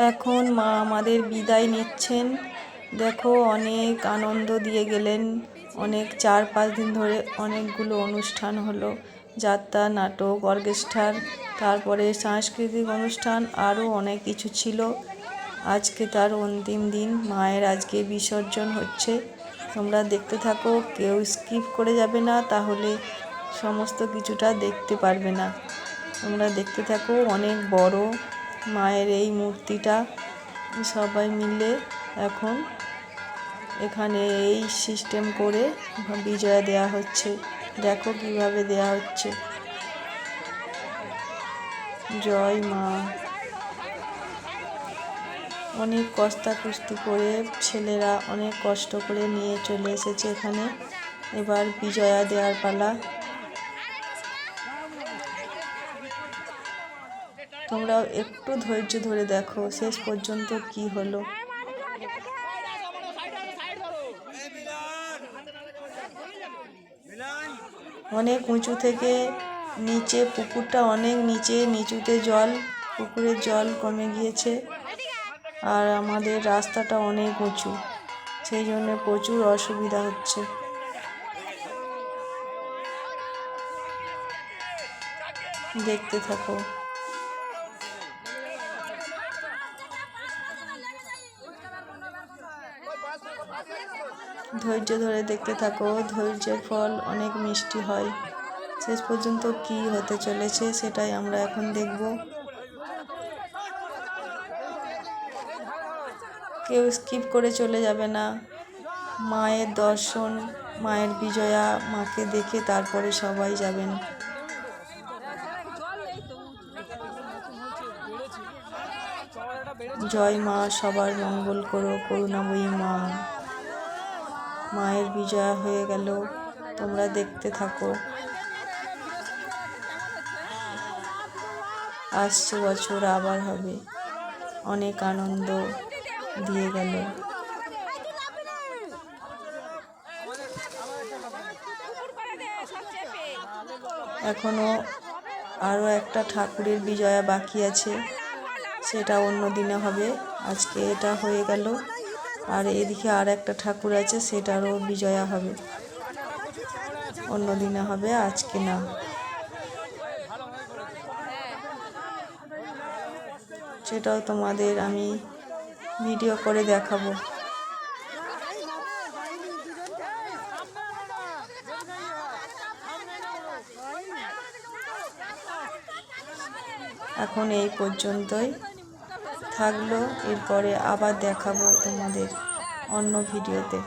এখন মা আমাদের বিদায় নিচ্ছেন। দেখো অনেক আনন্দ দিয়ে গেলেন। অনেক 4-5 দিন ধরে অনেকগুলো অনুষ্ঠান হলো, যাত্রা, নাটক, অর্কেস্ট্রার, তারপরে সাংস্কৃতিক অনুষ্ঠান, আরও অনেক কিছু ছিল। আজকে তার অন্তিম দিন, মায়ের আজকে বিসর্জন হচ্ছে। তোমরা দেখতে থাকো, কেউ স্কিপ করে যাবে না, তাহলে সমস্ত কিছুটা দেখতে পারবে না। তোমরা দেখতে থাকো। অনেক বড় মায়ের এই মূর্তিটা, সবাই মিলে এখন এখানে এই সিস্টেম করে বিজয়া দেয়া হচ্ছে। দেখো কিভাবে দেয়া হচ্ছে। জয় মা। অনেক কষ্টাকুষ্টি করে ছেলেরা অনেক কষ্ট করে নিয়ে চলে এসেছে এখানে। এবার বিজয়া দেওয়ার পালা। তোমরা একটু ধৈর্য ধরে দেখো শেষ পর্যন্ত কি হলো। অনেক উঁচু থেকে নিচে, পুকুরটা অনেক নিচুতে জল, পুকুরের জল কমে গিয়েছে, আর আমাদের রাস্তাটা অনেক উঁচু, সেই জন্য প্রচুর অসুবিধা হচ্ছে। দেখতে থাকো। ধৈর্য ধরে দেখতে থাকো, ধৈর্যের ফল অনেক মিষ্টি হয়। শেষ পর্যন্ত কি হতে চলেছে সেটাই আমরা এখন দেখব। কেউ স্কিপ করে চলে যাবে না। মায়ের দর্শন, মায়ের বিজয়া, মাকে দেখে তারপরে সবাই যাবেন। জয় মা, সবার মঙ্গল করো, করুণাময়ী মা। মায়ের বিজয়া হয়ে গেল, তোমরা দেখতে থাকো। আসছে বছর আবার হবে। অনেক আনন্দ দিয়ে গেল। এখনো আরও একটা ঠাকুরের বিজয়া বাকি আছে, সেটা অন্য দিনে হবে। আজকে এটা হয়ে গেল, আর এদিকে আর একটা ঠাকুর আছে, সেটারও বিজয়া হবে, অন্য দিনে হবে, আজকে না। সেটাও তোমাদের আমি ভিডিও করে দেখাবো। এখন এই পর্যন্তই থাকলো, এরপরে আবার দেখাবো তোমাদের অন্য ভিডিওতে।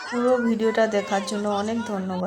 পুরো ভিডিওটা দেখার জন্য অনেক ধন্যবাদ।